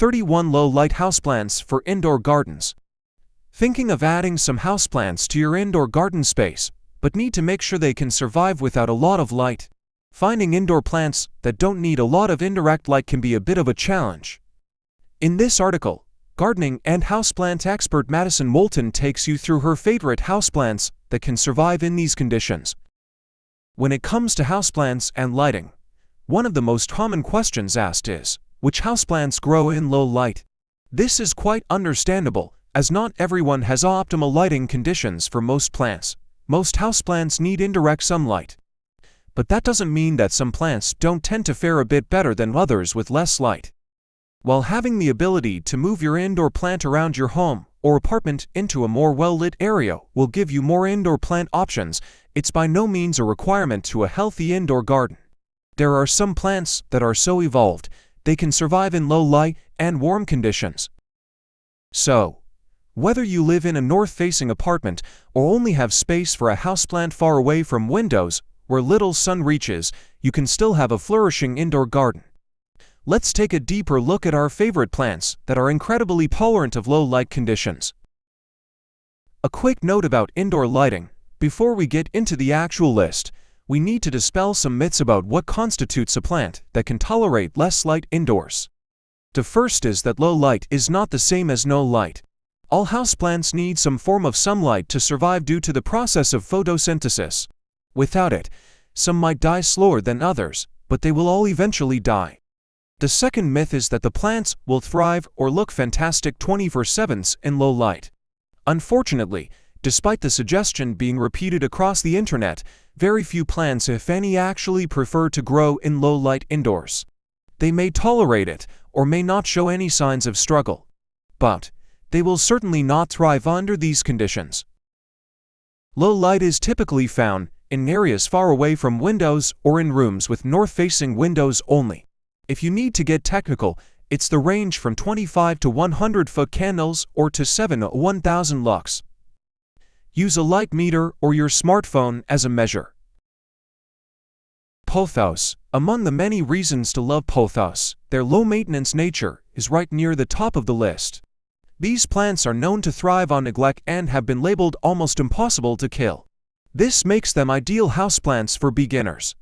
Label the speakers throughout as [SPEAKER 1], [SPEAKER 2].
[SPEAKER 1] 31 Low-light houseplants for indoor gardens. Thinking of adding some houseplants to your indoor garden space, but need to make sure they can survive without a lot of light? Finding indoor plants that don't need a lot of indirect light can be a bit of a challenge. In this article, gardening and houseplant expert Madison Moulton takes you through her favorite houseplants that can survive in these conditions. When it comes to houseplants and lighting, one of the most common questions asked is, which houseplants grow in low light? This is quite understandable, as not everyone has optimal lighting conditions for most plants. Most houseplants need indirect sunlight. But that doesn't mean that some plants don't tend to fare a bit better than others with less light. While having the ability to move your indoor plant around your home or apartment into a more well-lit area will give you more indoor plant options, it's by no means a requirement to a healthy indoor garden. There are some plants that are so evolved, they can survive in low light and warm conditions. So, whether you live in a north-facing apartment or only have space for a houseplant far away from windows where little sun reaches, you can still have a flourishing indoor garden. Let's take a deeper look at our favorite plants that are incredibly tolerant of low light conditions. A quick note about indoor lighting. Before we get into the actual list, we need to dispel some myths about what constitutes a plant that can tolerate less light indoors. The first is that low light is not the same as no light. All houseplants need some form of sunlight to survive due to the process of photosynthesis. Without it, some might die slower than others, but they will all eventually die. The second myth is that the plants will thrive or look fantastic 24/7 in low light. Unfortunately, despite the suggestion being repeated across the internet, very few plants, if any, actually prefer to grow in low light indoors. They may tolerate it or may not show any signs of struggle, but they will certainly not thrive under these conditions. Low light is typically found in areas far away from windows or in rooms with north-facing windows only. If you need to get technical, it's the range from 25 to 100 foot candles or to 7 to 1000 lux. Use a light meter or your smartphone as a measure. Pothos. Among the many reasons to love pothos, their low-maintenance nature is right near the top of the list. These plants are known to thrive on neglect and have been labeled almost impossible to kill. This makes them ideal houseplants for beginners.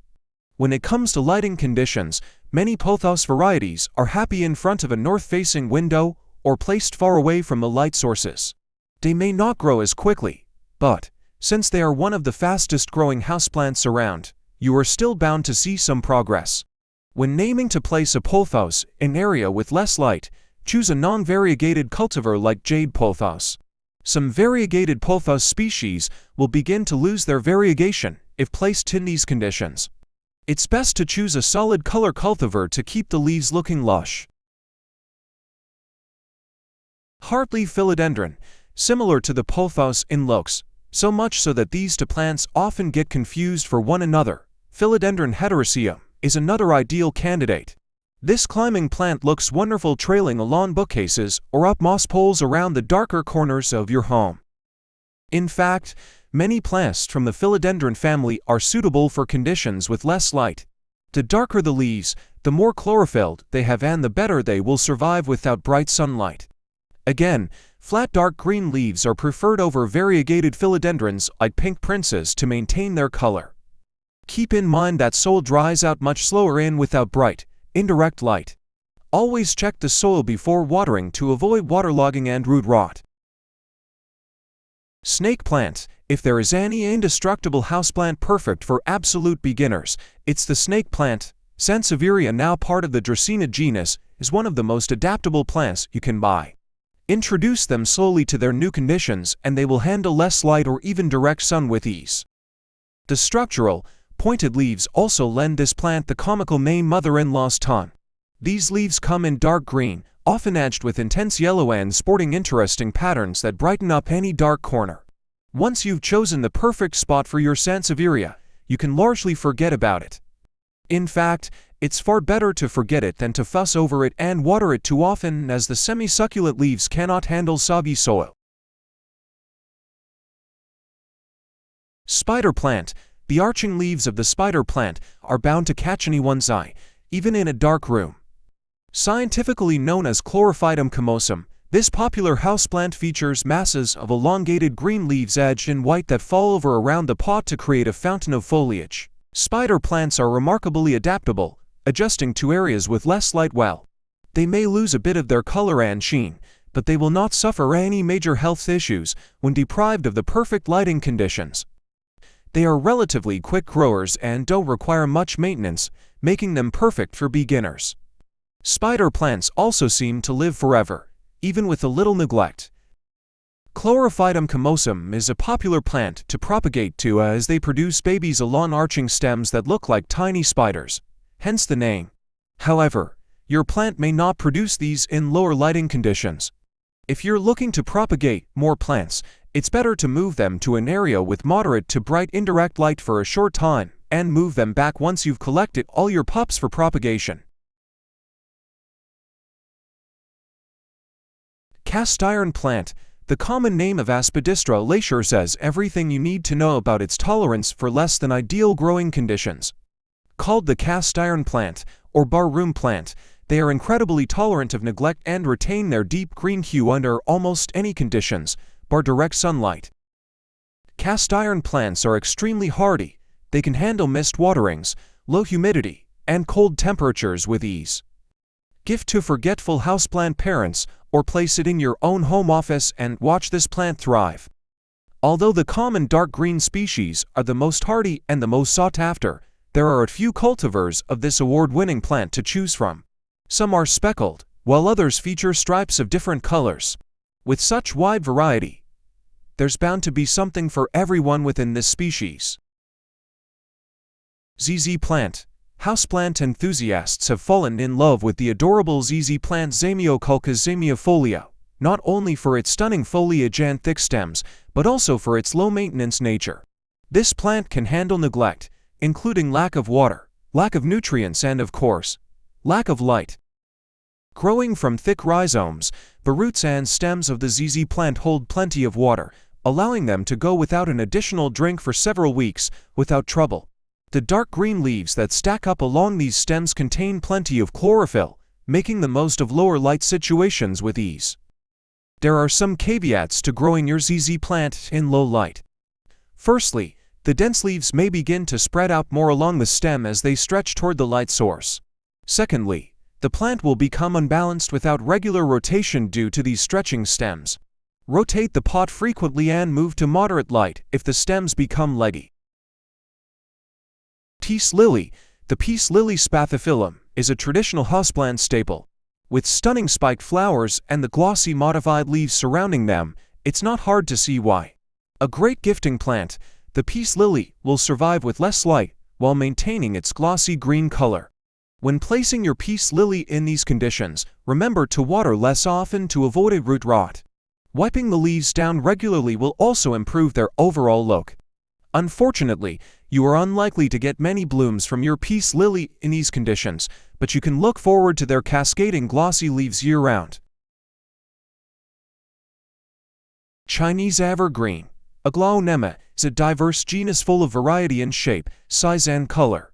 [SPEAKER 1] When it comes to lighting conditions, many pothos varieties are happy in front of a north-facing window or placed far away from the light sources. They may not grow as quickly, but since they are one of the fastest-growing houseplants around, you are still bound to see some progress. When naming to place a pothos in an area with less light, choose a non-variegated cultivar like jade pothos. Some variegated pothos species will begin to lose their variegation if placed in these conditions. It's best to choose a solid color cultivar to keep the leaves looking lush. Heartleaf philodendron, similar to the pothos in looks, so much so that these two plants often get confused for one another. Philodendron heteroecium is another ideal candidate. This climbing plant looks wonderful trailing along bookcases or up moss poles around the darker corners of your home. In fact, many plants from the philodendron family are suitable for conditions with less light. The darker the leaves, the more chlorophyll they have and the better they will survive without bright sunlight. Again, flat dark green leaves are preferred over variegated philodendrons like pink princes to maintain their color. Keep in mind that soil dries out much slower in without bright, indirect light. Always check the soil before watering to avoid waterlogging and root rot. Snake plant. If there is any indestructible houseplant perfect for absolute beginners, it's the snake plant. Sansevieria, now part of the Dracaena genus, is one of the most adaptable plants you can buy. Introduce them slowly to their new conditions and they will handle less light or even direct sun with ease. The structural, pointed leaves also lend this plant the comical name mother-in-law's tongue. These leaves come in dark green, often edged with intense yellow and sporting interesting patterns that brighten up any dark corner. Once you've chosen the perfect spot for your Sansevieria, you can largely forget about it. In fact, it's far better to forget it than to fuss over it and water it too often, as the semi-succulent leaves cannot handle soggy soil. Spider plant. The arching leaves of the spider plant are bound to catch anyone's eye, even in a dark room. Scientifically known as Chlorophytum comosum, this popular houseplant features masses of elongated green leaves edged in white that fall over around the pot to create a fountain of foliage. Spider plants are remarkably adaptable, adjusting to areas with less light. Well, they may lose a bit of their color and sheen, but they will not suffer any major health issues when deprived of the perfect lighting conditions. They are relatively quick growers and don't require much maintenance, making them perfect for beginners. Spider plants also seem to live forever, even with a little neglect. Chlorophytum comosum is a popular plant to propagate to as they produce babies along arching stems that look like tiny spiders, hence the name. However, your plant may not produce these in lower lighting conditions. If you're looking to propagate more plants, it's better to move them to an area with moderate to bright indirect light for a short time, and move them back once you've collected all your pups for propagation. Cast iron plant. The common name of Aspidistra lacea says everything you need to know about its tolerance for less than ideal growing conditions. Called the cast iron plant, or bar room plant, they are incredibly tolerant of neglect and retain their deep green hue under almost any conditions, bar direct sunlight. Cast iron plants are extremely hardy. They can handle mist waterings, low humidity, and cold temperatures with ease. Gift to forgetful houseplant parents, or place it in your own home office and watch this plant thrive. Although the common dark green species are the most hardy and the most sought after, there are a few cultivars of this award-winning plant to choose from. Some are speckled, while others feature stripes of different colors. With such wide variety, there's bound to be something for everyone within this species. ZZ plant. Houseplant enthusiasts have fallen in love with the adorable ZZ plant Zamioculcas zamiifolia, not only for its stunning foliage and thick stems, but also for its low-maintenance nature. This plant can handle neglect, including lack of water, lack of nutrients and, of course, lack of light. Growing from thick rhizomes, the roots and stems of the ZZ plant hold plenty of water, allowing them to go without an additional drink for several weeks without trouble. The dark green leaves that stack up along these stems contain plenty of chlorophyll, making the most of lower light situations with ease. There are some caveats to growing your ZZ plant in low light. Firstly, the dense leaves may begin to spread out more along the stem as they stretch toward the light source. Secondly, the plant will become unbalanced without regular rotation due to these stretching stems. Rotate the pot frequently and move to moderate light if the stems become leggy. Peace lily. The peace lily spathiphyllum is a traditional houseplant staple. With stunning spiked flowers and the glossy modified leaves surrounding them, it's not hard to see why. A great gifting plant, the peace lily will survive with less light while maintaining its glossy green color. When placing your peace lily in these conditions, remember to water less often to avoid a root rot. Wiping the leaves down regularly will also improve their overall look. Unfortunately, you are unlikely to get many blooms from your peace lily in these conditions, but you can look forward to their cascading glossy leaves year-round. Chinese evergreen. Aglaonema is a diverse genus full of variety in shape, size and color.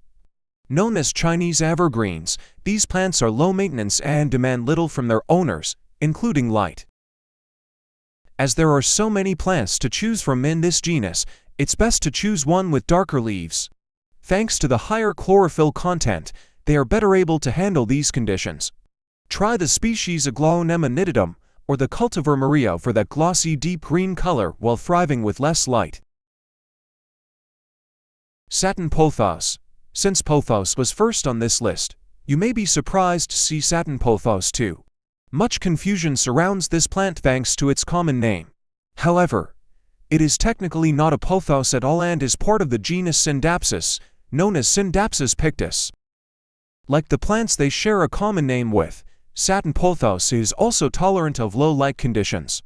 [SPEAKER 1] Known as Chinese evergreens, these plants are low maintenance and demand little from their owners, including light. As there are so many plants to choose from in this genus, it's best to choose one with darker leaves. Thanks to the higher chlorophyll content, they are better able to handle these conditions. Try the species Aglaonema nitidum or the cultivar Maria for that glossy deep green color while thriving with less light. Satin pothos. Since pothos was first on this list, you may be surprised to see satin pothos too. Much confusion surrounds this plant thanks to its common name. However, it is technically not a pothos at all and is part of the genus Scindapsus, known as Scindapsus pictus. Like the plants they share a common name with, satin pothos is also tolerant of low light conditions.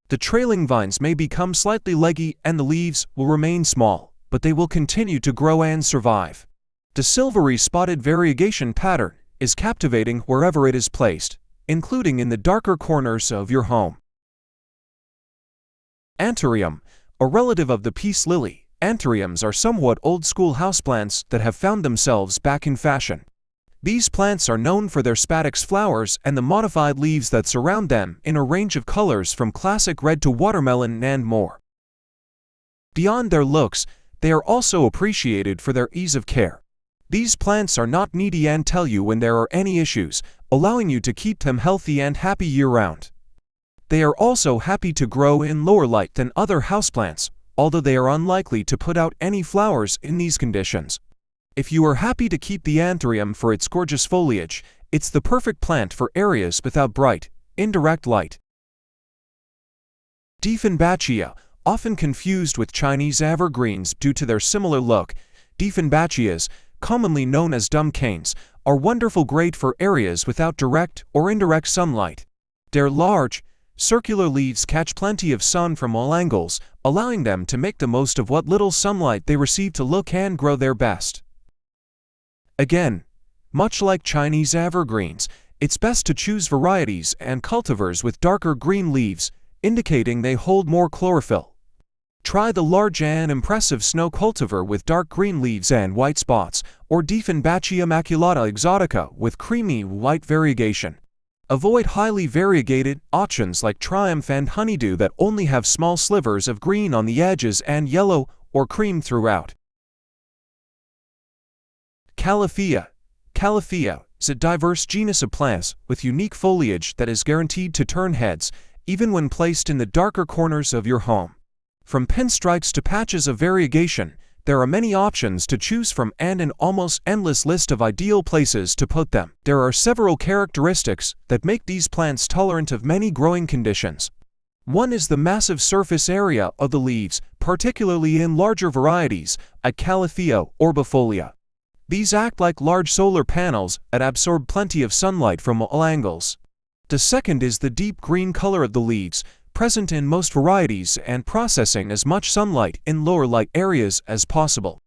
[SPEAKER 1] The trailing vines may become slightly leggy and the leaves will remain small, but they will continue to grow and survive. The silvery spotted variegation pattern is captivating wherever it is placed, including in the darker corners of your home. Anthurium. A relative of the peace lily, anthuriums are somewhat old-school houseplants that have found themselves back in fashion. These plants are known for their spadix flowers and the modified leaves that surround them in a range of colors from classic red to watermelon and more. Beyond their looks, they are also appreciated for their ease of care. These plants are not needy and tell you when there are any issues, allowing you to keep them healthy and happy year-round. They are also happy to grow in lower light than other houseplants, although they are unlikely to put out any flowers in these conditions. If you are happy to keep the anthurium for its gorgeous foliage, it's the perfect plant for areas without bright, indirect light. Dieffenbachia, often confused with Chinese evergreens due to their similar look, Dieffenbachias, commonly known as dumb canes, are wonderful great for areas without direct or indirect sunlight. Their large, circular leaves catch plenty of sun from all angles, allowing them to make the most of what little sunlight they receive to look and grow their best. Again, much like Chinese evergreens, it's best to choose varieties and cultivars with darker green leaves, indicating they hold more chlorophyll. Try the large and impressive snow cultivar with dark green leaves and white spots, or Dieffenbachia maculata exotica with creamy white variegation. Avoid highly variegated options like Triumph and Honeydew that only have small slivers of green on the edges and yellow or cream throughout. Califia. Califia is a diverse genus of plants with unique foliage that is guaranteed to turn heads, even when placed in the darker corners of your home. From pinstripes to patches of variegation, there are many options to choose from and an almost endless list of ideal places to put them. There are several characteristics that make these plants tolerant of many growing conditions. One is the massive surface area of the leaves, particularly in larger varieties, like Califia orbifolia. These act like large solar panels that absorb plenty of sunlight from all angles. The second is the deep green color of the leaves, present in most varieties and processing as much sunlight in lower light areas as possible.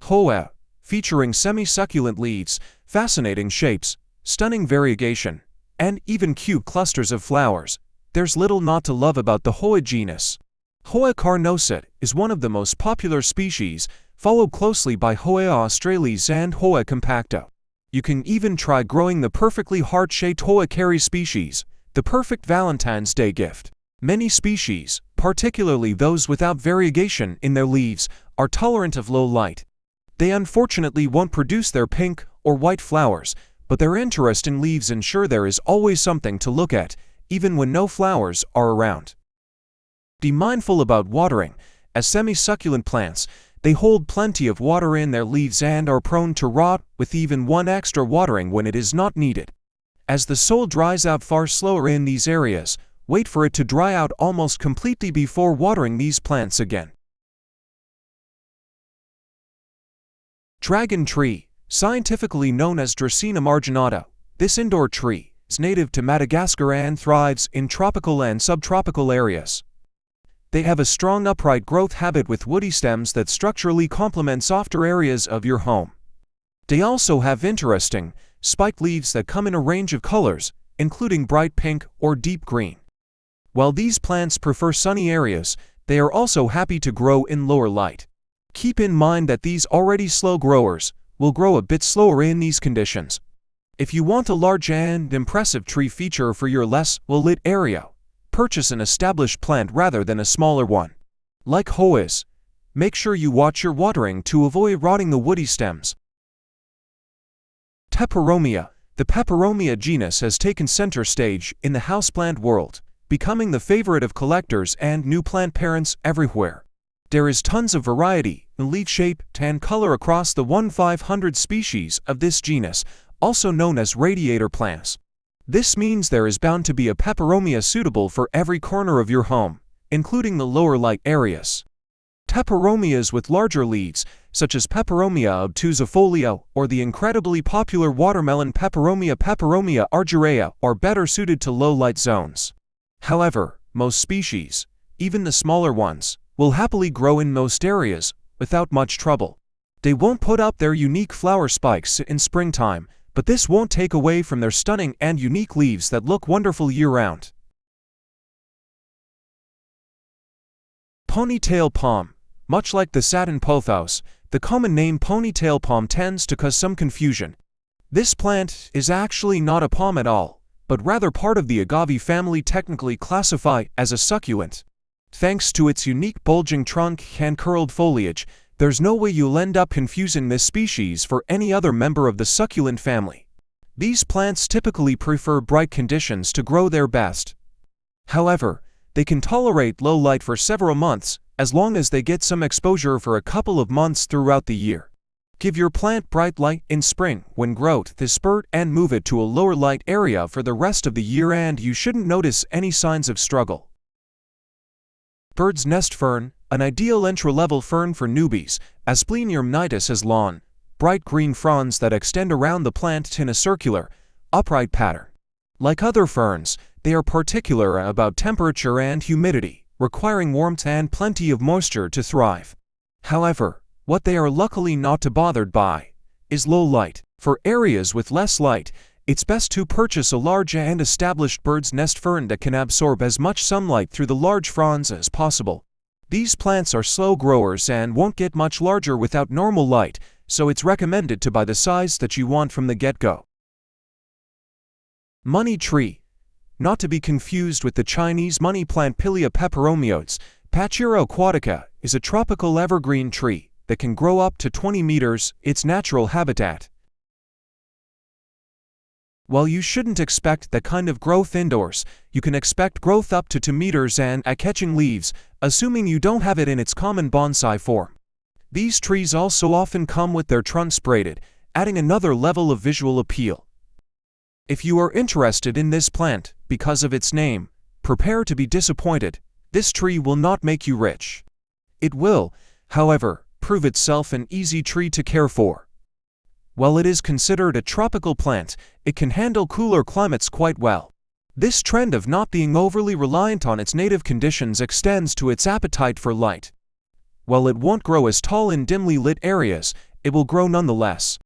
[SPEAKER 1] Hoa, featuring semi-succulent leaves, fascinating shapes, stunning variegation, and even cute clusters of flowers. There's little not to love about the Hoa genus. Hoa carnosa is one of the most popular species, followed closely by Hoa australis and Hoa compacta. You can even try growing the perfectly heart-shaped Hoa cari species, the perfect Valentine's Day gift. Many species, particularly those without variegation in their leaves, are tolerant of low light. They unfortunately won't produce their pink or white flowers, but their interest in leaves ensure there is always something to look at, even when no flowers are around. Be mindful about watering. As semi-succulent plants, they hold plenty of water in their leaves and are prone to rot with even one extra watering when it is not needed. As the soil dries out far slower in these areas, wait for it to dry out almost completely before watering these plants again. Dragon tree, scientifically known as Dracaena marginata. This indoor tree is native to Madagascar and thrives in tropical and subtropical areas. They have a strong upright growth habit with woody stems that structurally complement softer areas of your home. They also have interesting, spiked leaves that come in a range of colors, including bright pink or deep green. While these plants prefer sunny areas, they are also happy to grow in lower light. Keep in mind that these already slow growers will grow a bit slower in these conditions. If you want a large and impressive tree feature for your less well-lit area, purchase an established plant rather than a smaller one. Like Hoas, make sure you watch your watering to avoid rotting the woody stems. Peperomia. The Peperomia genus has taken center stage in the houseplant world, becoming the favorite of collectors and new plant parents everywhere. There is tons of variety in leaf shape and color across the 1,500 species of this genus, also known as radiator plants. This means there is bound to be a peperomia suitable for every corner of your home, including the lower light areas. Peperomias with larger leaves, such as Peperomia obtusifolia or the incredibly popular watermelon Peperomia argyrea, are better suited to low light zones. However, most species, even the smaller ones, will happily grow in most areas without much trouble. They won't put up their unique flower spikes in springtime, but this won't take away from their stunning and unique leaves that look wonderful year-round. Ponytail palm. Much like the satin pothos, The common name ponytail palm tends to cause some confusion. This plant is actually not a palm at all, but rather part of the agave family, technically classified as a succulent. Thanks to its unique bulging trunk and curled foliage, there's no way you'll end up confusing this species for any other member of the succulent family. These plants typically prefer bright conditions to grow their best. However, they can tolerate low light for several months, as long as they get some exposure for a couple of months throughout the year. Give your plant bright light in spring when growth is spurt and move it to a lower light area for the rest of the year and you shouldn't notice any signs of struggle. Bird's nest fern, an ideal entry-level fern for newbies, Asplenium nidus has long, bright green fronds that extend around the plant in a circular, upright pattern. Like other ferns, they are particular about temperature and humidity, requiring warmth and plenty of moisture to thrive. However, what they are luckily not too bothered by is low light. For areas with less light, it's best to purchase a large and established bird's nest fern that can absorb as much sunlight through the large fronds as possible. These plants are slow growers and won't get much larger without normal light, so it's recommended to buy the size that you want from the get-go. Money tree. Not to be confused with the Chinese money plant Pilea peperomioides, Pachira aquatica is a tropical evergreen tree that can grow up to 20 meters, its natural habitat. While you shouldn't expect that kind of growth indoors, you can expect growth up to 2 meters and eye-catching leaves, assuming you don't have it in its common bonsai form. These trees also often come with their trunks braided, adding another level of visual appeal. If you are interested in this plant because of its name, prepare to be disappointed. This tree will not make you rich. It will, however, prove itself an easy tree to care for. While it is considered a tropical plant, it can handle cooler climates quite well. This trend of not being overly reliant on its native conditions extends to its appetite for light. While it won't grow as tall in dimly lit areas, it will grow nonetheless.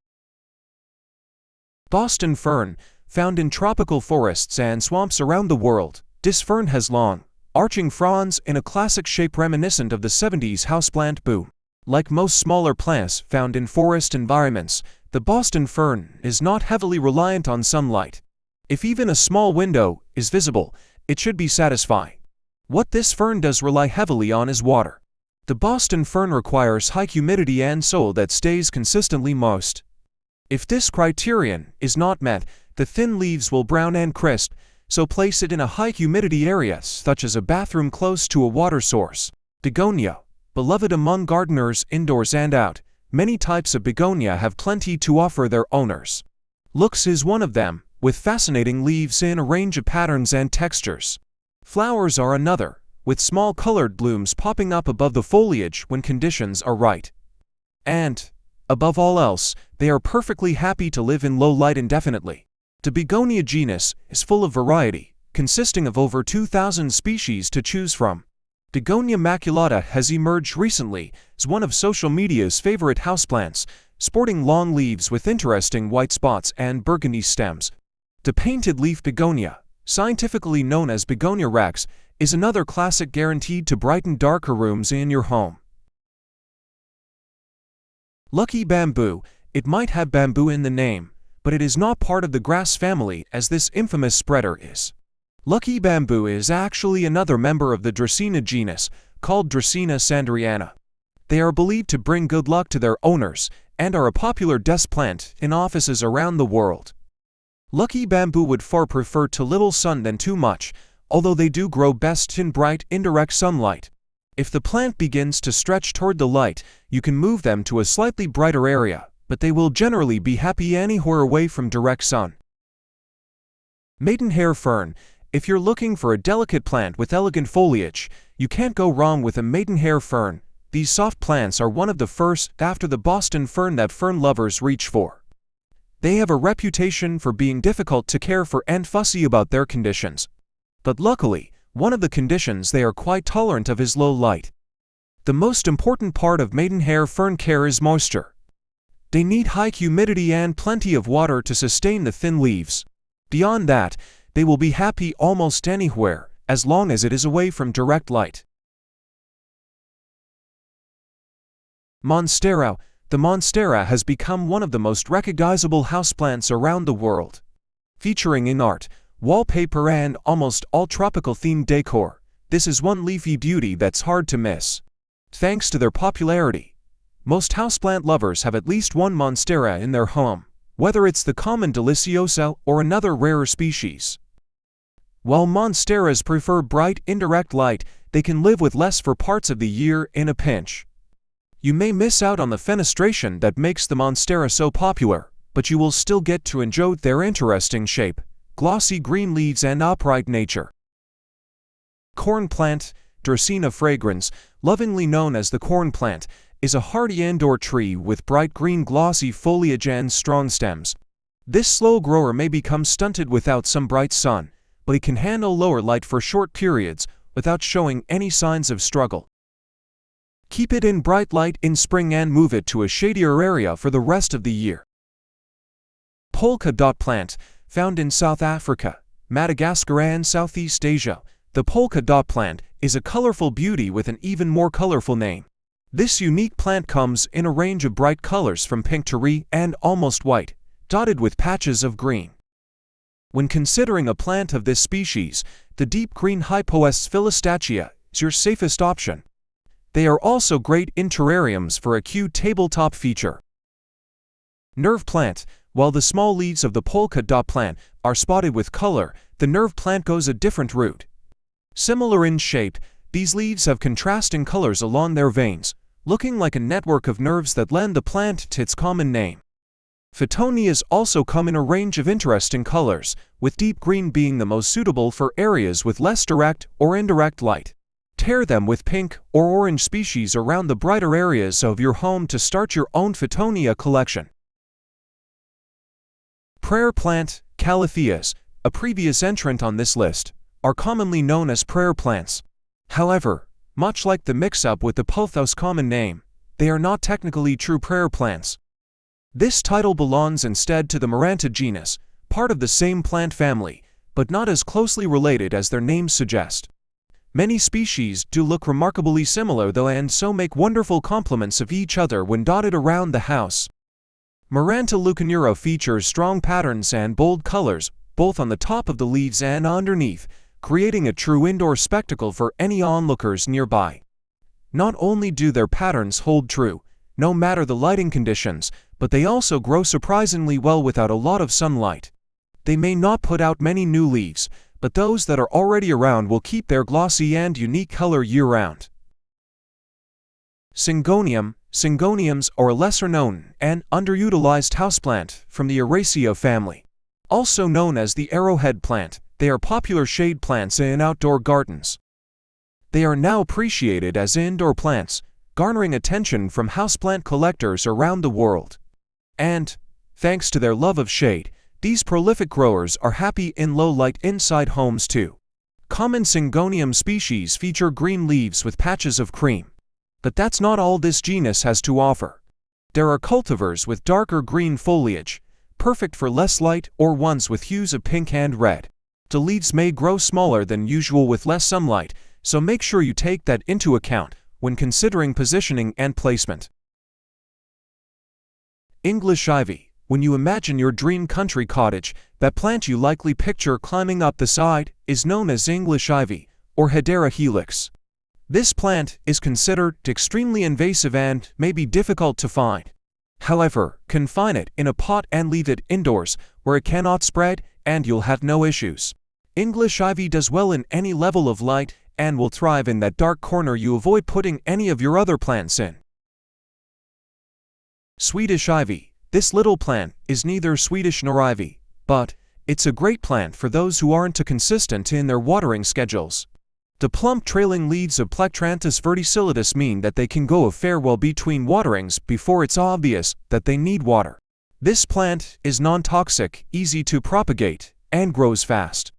[SPEAKER 1] Boston fern, found in tropical forests and swamps around the world, this fern has long, arching fronds in a classic shape reminiscent of the 70s houseplant boom. Like most smaller plants found in forest environments, the Boston fern is not heavily reliant on sunlight. If even a small window is visible, it should be satisfying. What this fern does rely heavily on is water. The Boston fern requires high humidity and soil that stays consistently moist. If this criterion is not met, the thin leaves will brown and crisp, so place it in a high humidity area such as a bathroom close to a water source. Begonia. Beloved among gardeners indoors and out, many types of begonia have plenty to offer their owners. Looks is one of them, with fascinating leaves in a range of patterns and textures. Flowers are another, with small colored blooms popping up above the foliage when conditions are right. And, above all else, they are perfectly happy to live in low light indefinitely. The begonia genus is full of variety, consisting of over 2,000 species to choose from. Begonia maculata has emerged recently as one of social media's favorite houseplants, sporting long leaves with interesting white spots and burgundy stems. The painted leaf begonia, scientifically known as begonia rex, is another classic guaranteed to brighten darker rooms in your home. Lucky bamboo. It might have bamboo in the name, but it is not part of the grass family as this infamous spreader is. Lucky bamboo is actually another member of the Dracaena genus, called Dracaena sanderiana. They are believed to bring good luck to their owners, and are a popular desk plant in offices around the world. Lucky bamboo would far prefer too little sun than too much, although they do grow best in bright, indirect sunlight. If the plant begins to stretch toward the light, you can move them to a slightly brighter area, but they will generally be happy anywhere away from direct sun. Maidenhair fern. If you're looking for a delicate plant with elegant foliage, you can't go wrong with a maidenhair fern. These soft plants are one of the first after the Boston fern that fern lovers reach for. They have a reputation for being difficult to care for and fussy about their conditions. But luckily, one of the conditions they are quite tolerant of is low light. The most important part of maidenhair fern care is moisture. They need high humidity and plenty of water to sustain the thin leaves. Beyond that, they will be happy almost anywhere, as long as it is away from direct light. Monstera, the monstera has become one of the most recognizable houseplants around the world. Featuring in art, wallpaper and almost all tropical-themed decor, this is one leafy beauty that's hard to miss. Thanks to their popularity, most houseplant lovers have at least one monstera in their home, whether it's the common deliciosa or another rarer species. While monsteras prefer bright, indirect light, they can live with less for parts of the year in a pinch. You may miss out on the fenestration that makes the monstera so popular, but you will still get to enjoy their interesting shape, glossy green leaves and upright nature. Corn plant, Dracaena fragrans, lovingly known as the corn plant, is a hardy indoor tree with bright green glossy foliage and strong stems. This slow grower may become stunted without some bright sun, but it can handle lower light for short periods without showing any signs of struggle. Keep it in bright light in spring and move it to a shadier area for the rest of the year. Polka dot plant, found in South Africa, Madagascar and Southeast Asia, the polka dot plant is a colorful beauty with an even more colorful name. This unique plant comes in a range of bright colors from pink to red and almost white, dotted with patches of green. When considering a plant of this species, the deep green Hypoests philostachea is your safest option. They are also great in terrariums for a cute tabletop feature. Nerve plant, while the small leaves of the polka dot plant are spotted with color, the nerve plant goes a different route. Similar in shape, these leaves have contrasting colors along their veins, looking like a network of nerves that lend the plant to its common name. Phytonias also come in a range of interesting colors, with deep green being the most suitable for areas with less direct or indirect light. Pair them with pink or orange species around the brighter areas of your home to start your own Phytonia collection. Prayer plant, Calatheas, a previous entrant on this list, are commonly known as prayer plants. However, much like the mix-up with the Pothos common name, they are not technically true prayer plants. This title belongs instead to the Maranta genus, part of the same plant family, but not as closely related as their names suggest. Many species do look remarkably similar though, and so make wonderful complements of each other when dotted around the house. Maranta leucanura features strong patterns and bold colors, both on the top of the leaves and underneath, creating a true indoor spectacle for any onlookers nearby. Not only do their patterns hold true, no matter the lighting conditions, but they also grow surprisingly well without a lot of sunlight. They may not put out many new leaves, but those that are already around will keep their glossy and unique color year-round. Syngonium. Syngoniums are a lesser-known and underutilized houseplant from the Araceae family. Also known as the arrowhead plant, they are popular shade plants in outdoor gardens. They are now appreciated as indoor plants, garnering attention from houseplant collectors around the world. And, thanks to their love of shade, these prolific growers are happy in low-light inside homes too. Common Syngonium species feature green leaves with patches of cream. But that's not all this genus has to offer. There are cultivars with darker green foliage, perfect for less light, or ones with hues of pink and red. The leaves may grow smaller than usual with less sunlight, so make sure you take that into account when considering positioning and placement. English ivy. When you imagine your dream country cottage, that plant you likely picture climbing up the side is known as English ivy, or Hedera helix. This plant is considered extremely invasive and may be difficult to find. However, confine it in a pot and leave it indoors, where it cannot spread, and you'll have no issues. English ivy does well in any level of light, and will thrive in that dark corner you avoid putting any of your other plants in. Swedish ivy. This little plant is neither Swedish nor ivy, but it's a great plant for those who aren't too consistent in their watering schedules. The plump trailing leaves of Plectranthus verticillus mean that they can go a fair while between waterings before it's obvious that they need water. This plant is non-toxic, easy to propagate, and grows fast.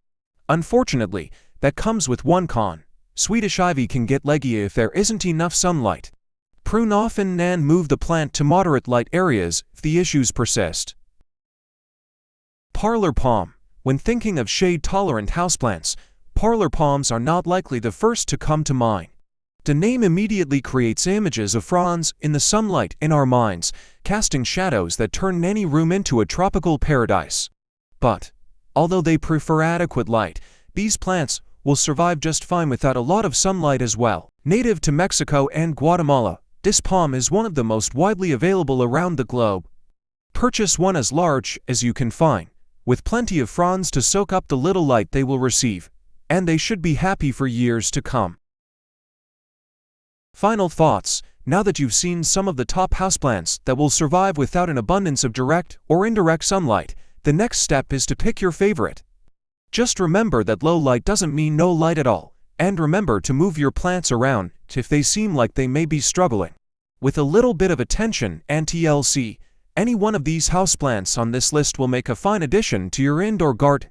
[SPEAKER 1] Unfortunately, that comes with one con. Swedish ivy can get leggy if there isn't enough sunlight. Prune often and move the plant to moderate light areas if the issues persist. Parlor palm. When thinking of shade-tolerant houseplants, parlor palms are not likely the first to come to mind. The name immediately creates images of fronds in the sunlight in our minds, casting shadows that turn any room into a tropical paradise. But, although they prefer adequate light, these plants will survive just fine without a lot of sunlight as well. Native to Mexico and Guatemala, this palm is one of the most widely available around the globe. Purchase one as large as you can find, with plenty of fronds to soak up the little light they will receive, and they should be happy for years to come. Final thoughts: now that you've seen some of the top houseplants that will survive without an abundance of direct or indirect sunlight, the next step is to pick your favorite. Just remember that low light doesn't mean no light at all, and remember to move your plants around if they seem like they may be struggling. With a little bit of attention and TLC, any one of these houseplants on this list will make a fine addition to your indoor garden.